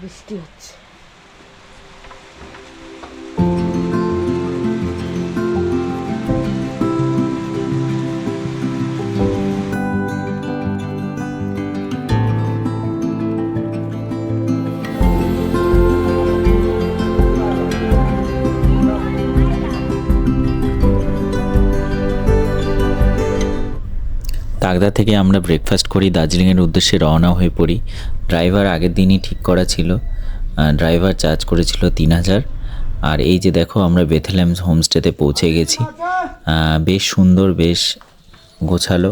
বৃষ্টি হচ্ছে। তাগদা থেকে আমরা ব্রেকফাস্ট করি, দার্জিলিংয়ের উদ্দেশ্যে রওনা হয়ে পড়ি। ড্রাইভার আগের দিনই ঠিক করা ছিল, ড্রাইভার চার্জ করেছিল 3,000। আর এই যে দেখো আমরা বেথলেম হোমস্টেতে পৌঁছে গেছি। বেশ সুন্দর, বেশ গোছালো।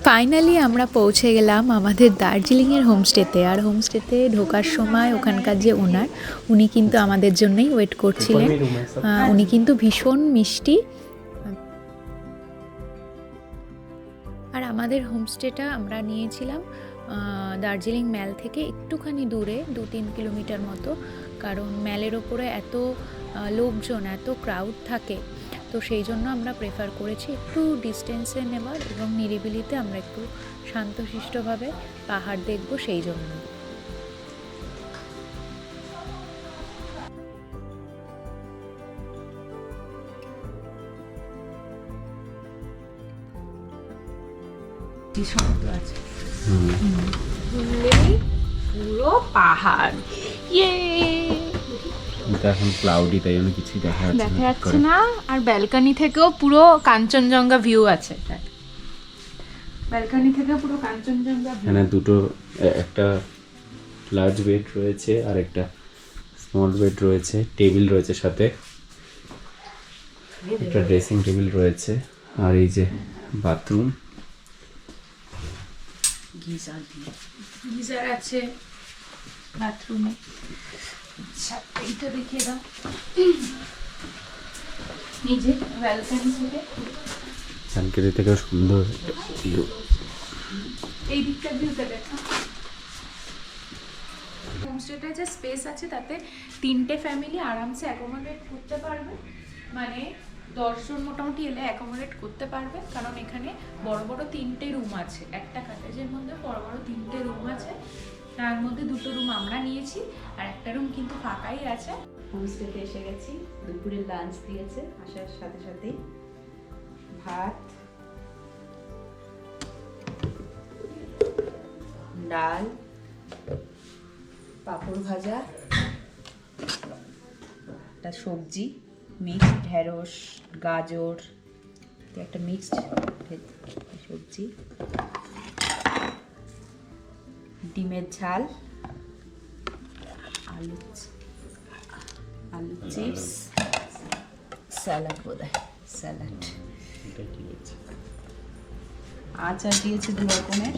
ফাইনালি আমরা পৌঁছে গেলাম আমাদের দার্জিলিংয়ের হোমস্টেতে। আর হোমস্টেতে ঢোকার সময় ওখানকার যে ওনার, উনি কিন্তু আমাদের জন্যই ওয়েট করছিলেন। উনি কিন্তু ভীষণ মিষ্টি। আর আমাদের হোমস্টেটা আমরা নিয়েছিলাম দার্জিলিং ম্যাল থেকে একটুখানি দূরে, 2-3 কিলোমিটার মতো। কারণ ম্যালের ওপরে এত লোকজন, এত ক্রাউড থাকে, তো সেই জন্য আমরা প্রেফার করেছি একটু ডিস্টেন্সে নেবার এবং নিরিবিলিতে আমরা একটু শান্তশিষ্টভাবে পাহাড় দেখব সেই জন্য। সমুদ্র আছে, পুরো পাহাড়। ইয়ে, এখন ক্লাউডি, তাই জন্য কিছুই দেখা যাচ্ছে না। আর ব্যালকনি থেকেও পুরো কাঞ্চনজঙ্ঘা ভিউ আছে। ব্যালকনি থেকে পুরো কাঞ্চনজঙ্ঘা ভিউ। এখানে দুটো, একটা লার্জ বেড রয়েছে আর একটা স্মল বেড রয়েছে, টেবিল রয়েছে সাথে, একটা ড্রেসিং টেবিল রয়েছে। আর এই যে বাথরুম, গিজার আছে বাথরুমে। আচ্ছা, এইটা দেখিয়ে দাও। নিজে ব্যালকনি থেকে, ব্যালকনি থেকেও সুন্দর ভিউ। এই দিকটা ভিউটা দেখো। হোমস্টেটায় যে স্পেস আছে তাতে 3টে ফ্যামিলি আরামসে অ্যাকোমোডেট করতে পারবে। মানে 10 জন মোটামুটি এলে অ্যাকোমোডেট করতে পারবে, কারণ এখানে বড় বড় 3টে রুম আছে। একটা কটেজের মধ্যে বড় বড় 3টে রুম আছে। তার মধ্যে 2টো রুম আমরা নিয়েছি, আর একটা রুম কিন্তু ফাঁকাই আছে। হোমস্টেতে এসে গেছি, দুপুরের লাঞ্চ দিয়েছে আসার সাথে সাথেই। ভাত, ডাল, পাঁপড় ভাজা, একটা সবজি মিক্সড, ঢেঁড়স, গাজর, একটা মিক্সড সবজি, ডিমের ঝাল, আলু চিপস, স্যালাড, বোধহয় স্যালাড, আচার দিয়েছে 2 রকমের।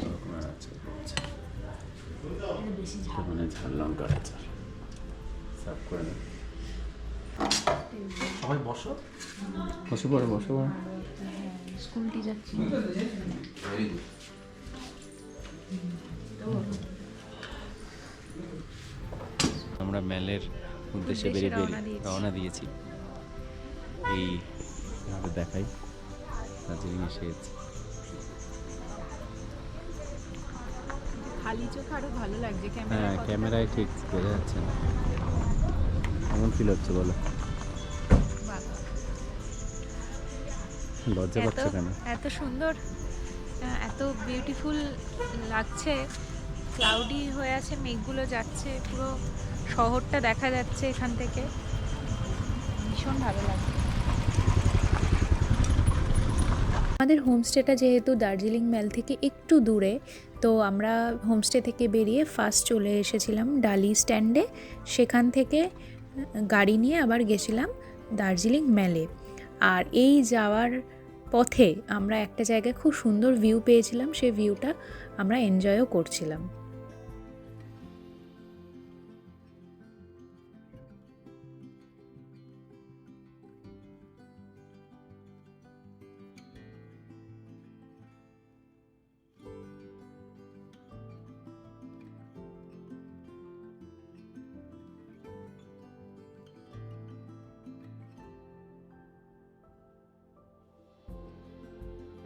বেশি ঝাল, ঝাল লঙ্কার আচার। সার্ভ করে নাও। সবাই বসো, বসে পড়ো, বসে পড়ো। স্কুলটি যাচ্ছি। আমরা ম্যালের উদ্দেশ্যে রওনা দিয়েছি। এইভাবে দেখাই দার্জিলিং এসে গেছি। খালি চোখ আরো ভালো লাগছে, হ্যাঁ, ক্যামেরায় ঠিক বোঝা যাচ্ছে না। কেমন ফিল হচ্ছে বলো? লজ্জা পাচ্ছ কেন? এত সুন্দর, এত বিউটিফুল লাগছে। ক্লাউডি হয়ে আছে, মেঘগুলো যাচ্ছে, পুরো শহরটা দেখা যাচ্ছে এখান থেকে। ভীষণ ভালো লাগছে। আমাদের হোমস্টেটা যেহেতু দার্জিলিং ম্যাল থেকে একটু দূরে, তো আমরা হোমস্টে থেকে বেরিয়ে ফার্স্ট চলে এসেছিলাম ডালি স্ট্যান্ডে। সেখান থেকে গাড়ি নিয়ে আবার গেছিলাম দার্জিলিং ম্যালে। আর এই যাওয়ার পথে আমরা একটা জায়গায় খুব সুন্দর ভিউ পেয়েছিলাম, সেই ভিউটা আমরা এনজয়ও করছিলাম।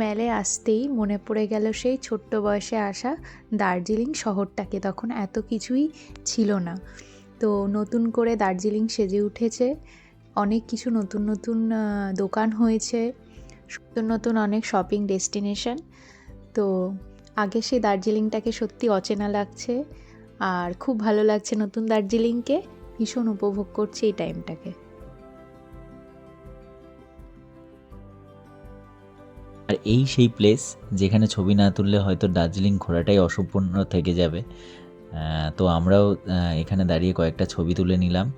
মেলে আসতেই মনে পড়ে গেল সেই ছোট্ট বয়সে আসা দার্জিলিং শহরটাকে। তখন এত কিছুই ছিল না, তো নতুন করে দার্জিলিং সেজে উঠেছে, অনেক কিছু নতুন নতুন দোকান হয়েছে, নতুন নতুন অনেক শপিং ডেস্টিনেশন। তো আগে সেই দার্জিলিংটাকে সত্যি অচেনা লাগছে, আর খুব ভালো লাগছে নতুন দার্জিলিংকে, ভীষণ উপভোগ করছি এই টাইমটাকে। আর এই সেই প্লেস যেখানে ছবি না তুললে হয়তো দার্জিলিং ঘোরাটাই অসম্পূর্ণ থেকে যাবে। তো আমরাও এখানে দাঁড়িয়ে কয়েকটা ছবি তুলে নিলাম।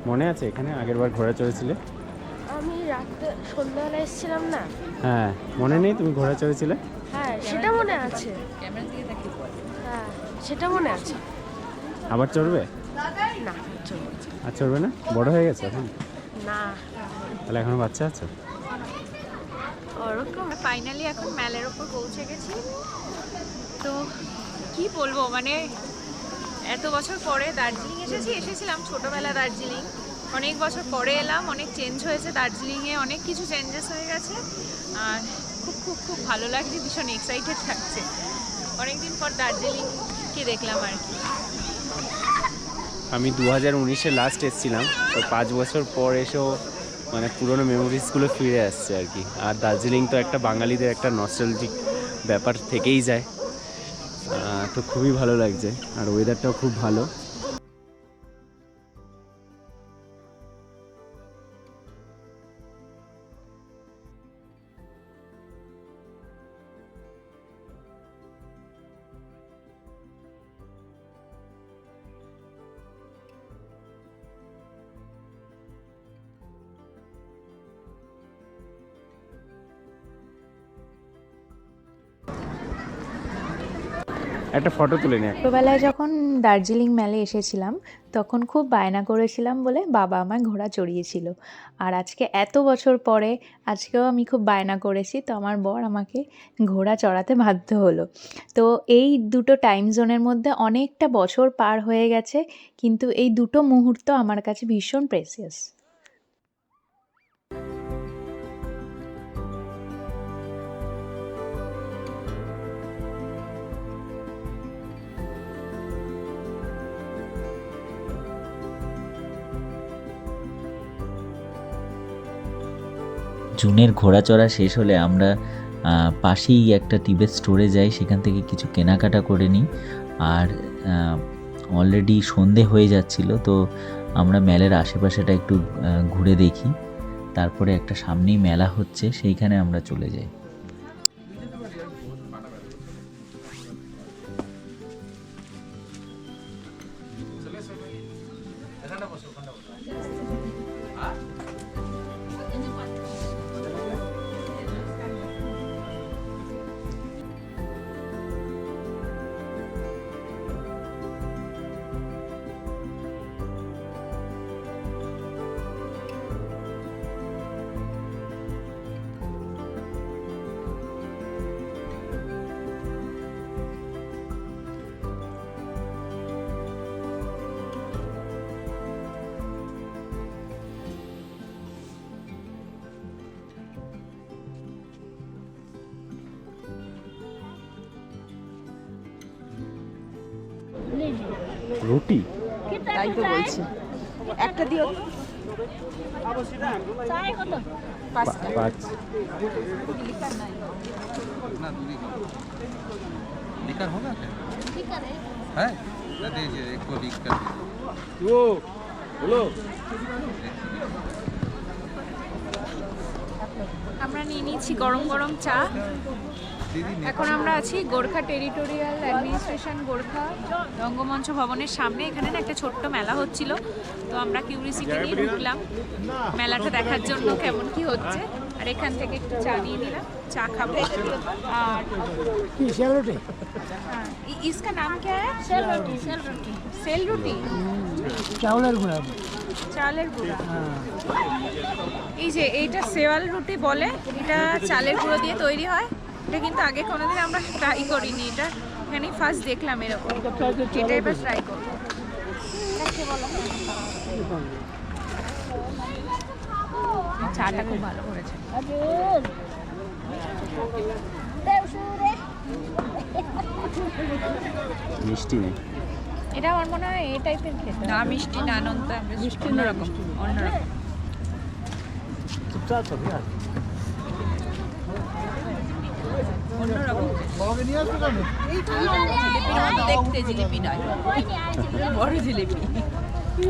মনে আছে এখানে আগেরবার ঘোড়া চড়েছিলে? আমি রাতে সন্ধ্যাবেলা এসেছিলাম না। হ্যাঁ, মনে নেই তুমি ঘোড়া চড়েছিলে? হ্যাঁ সেটা মনে আছে। হ্যাঁ সেটা মনে আছে। আবার চড়বে? না চলবে না। আর চড়বে না? বড় হয়ে গেছে এখন? না তাহলে এখনো বাচ্চা আছো? ওরকম ফাইনালি এখন মেলের ওপর পৌঁছে গেছি। তো কি বলবো, মানে এত বছর পরে দার্জিলিং এসেছিলাম ছোটবেলা দার্জিলিং, অনেক বছর পরে এলাম, অনেক চেঞ্জ হয়েছে দার্জিলিংয়ে, অনেক কিছু চেঞ্জেস হয়ে গেছে, আর খুব খুব খুব ভালো লাগছে, ভীষণ এক্সাইটেড থাকছে। অনেকদিন পর দার্জিলিংকে দেখলাম আর কি। আমি 2019-এ লাস্ট এসেছিলাম, তো 5 বছর পর এসেও মানে পুরোনো মেমোরিজগুলো ফিরে আসছে আর কি। আর দার্জিলিং তো একটা বাঙালিদের একটা নস্টালজিক ব্যাপার থেকেই যায়, তো খুবই ভালো লাগছে, আর ওয়েদারটাও খুব ভালো। একটা ফটো তুলে নে। ছোটোবেলায় যখন দার্জিলিং মেলে এসেছিলাম তখন খুব বায়না করেছিলাম বলে বাবা আমায় ঘোড়া চড়িয়েছিল, আর আজকে এত বছর পরে আজকেও আমি খুব বায়না করেছি, তো আমার বর আমাকে ঘোড়া চড়াতে বাধ্য হলো। তো এই দুটো টাইম জোনের মধ্যে অনেকটা বছর পার হয়ে গেছে, কিন্তু এই দুটো মুহূর্ত আমার কাছে ভীষণ প্রেসিয়াস। জুনের ঘোড়া চড়া শেষ হলে আমরা পাশেই একটা টিবেট স্টোরে যাই, সেখান থেকে কিছু কেনাকাটা করে নিই। আর অলরেডি সন্ধে হয়ে যাচ্ছিল, তো আমরা মেলার আশেপাশেটা একটু ঘুরে দেখি, তারপরে একটা সামনেই মেলা হচ্ছে সেইখানে আমরা চলে যাই। রুটি তাই তো বলছি। একটা দিও। পাঁচ। लिकर होगा क्या? है ना, दीजिए एक को लिख कर ও বলো। আমরা নিয়ে নিয়েছি গরম গরম চা, दीदी এখন আমরা আছি গোর্খা টেরিটোরিয়াল অ্যাডমিনিস্ট্রেশন গোর্খা রঙ্গমঞ্চ ভবনের সামনে। এখানে না একটা ছোট্ট মেলা হচ্ছিল, তো আমরা কিউরিসিটি নিয়ে ঢুকলাম মেলাটা দেখার জন্য কেমন কি হচ্ছে। আর এখান থেকে একটু চা নিয়ে নিলাম, চা খাবো। আর हाँ, इसका नाम क्या है? সেল রুটি সেল রুটি সেল রুটি, চাউলের গুঁড়া চালের গুঁড়া। এই যে এইটা সেওয়াল রুটি বলে, এটা চালের গুঁড়ো দিয়ে তৈরি হয়। এটা কিন্তু আগে কোনোদিন আমরা ট্রাই করিনি, এটা এখানেই ফার্স্ট দেখলাম এরকম। এটা এবার ট্রাই করবো। চাটা খুব ভালো করেছে। মিষ্টি নেই। এটা আমার মনে হয় এই টাইপের খেতে, না মিষ্টি না, অনন্ত মিষ্টি অন্যরকম অন্যরকম। দেখতে জিলিপি নয়, বড় জিলিপি,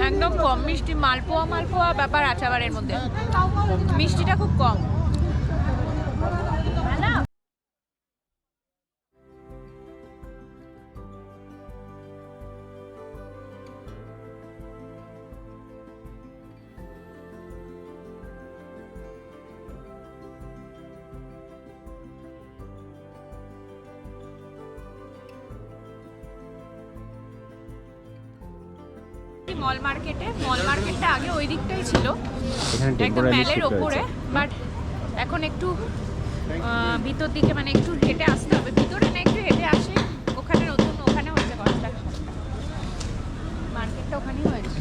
একদম কম মিষ্টি, মালপোয়া মালপোয়া ব্যাপার আছে আবার এর মধ্যে, মিষ্টিটা খুব কম। মল মার্কেটটা আগে ওই দিকটাই ছিল, এখানে একদম টেম্পোরারি ম্যালের ওপরে, বাট এখন একটু ভিতর দিকে মানে একটু হেঁটে আসতে হবে। ভিতরে না একটু হেঁটে আসে, ওখানে নতুন ওখানে হয়েছে কনস্ট্রাকশন, মার্কেটটা ওখানেই হয়েছে।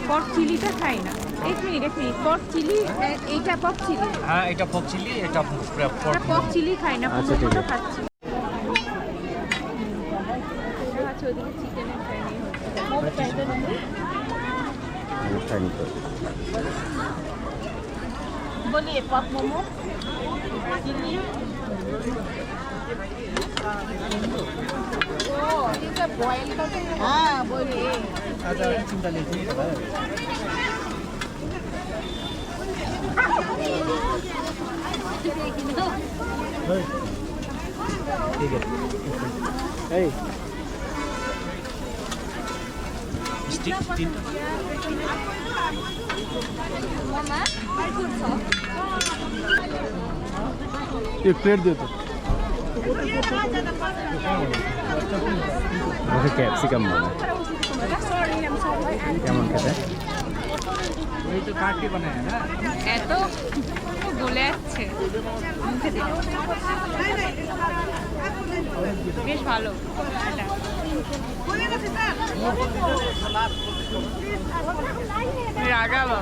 পর্ক চিলিটা খাই না, এক মিনিট পর্ক চিলি, এইটা পর্ক চিলি, হ্যাঁ এটা পক চিলি, এটা পর্ক চিলি খাই না, আচ্ছা, ঠিক পুরোটা আছে। খাচ্ছি। আচ্ছা ওদিকে চিকেনের ফ্রাই নেই হচ্ছে। খাইনি তো। বলিয়ে পপ মোমো চিলি বয়েল করতে, হ্যাঁ বলিয়ে চিন্তা নেই। ঠিক আছে এই স্টিক তিনটা एक प्लेट दे दो। আমাকে ক্যাপসিকাম বলে। কেমন খেতে? वही तो काट के बनाया ना। এত গলে যাচ্ছে মুখে দিলে। বেশ ভালো এটা। রাজা বাবা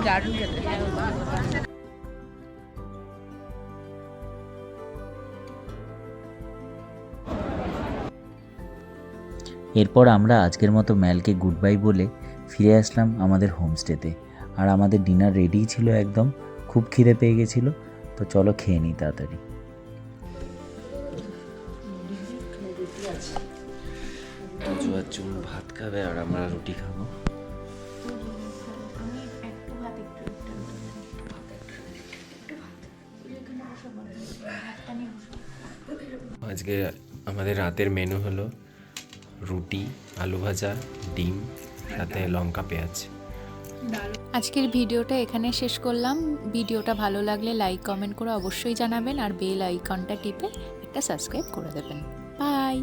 দারুণ খেতে। এরপর আমরা আজকের মতো ম্যালকে গুড বাই বলে ফিরে আসলাম আমাদের হোমস্টেতে। আর আমাদের ডিনার রেডিই ছিল একদম, খুব খিদে পেয়ে গেছিলো, তো চলো খেয়ে নিই তাড়াতাড়ি। জুয়ার চুল ভাত খাবে আর আমরা রুটি খাবো। আজকে আমাদের রাতের মেনু হলো রুটি, আলু ভাজা, ডিম, সাথে লঙ্কা পেঁয়াজ। আজকের ভিডিওটা এখানে শেষ করলাম। ভিডিওটা ভালো লাগলে লাইক কমেন্ট করে অবশ্যই জানাবেন, আর বেল আইকনটা টিপে একটা সাবস্ক্রাইব করে দেবেন। বাই।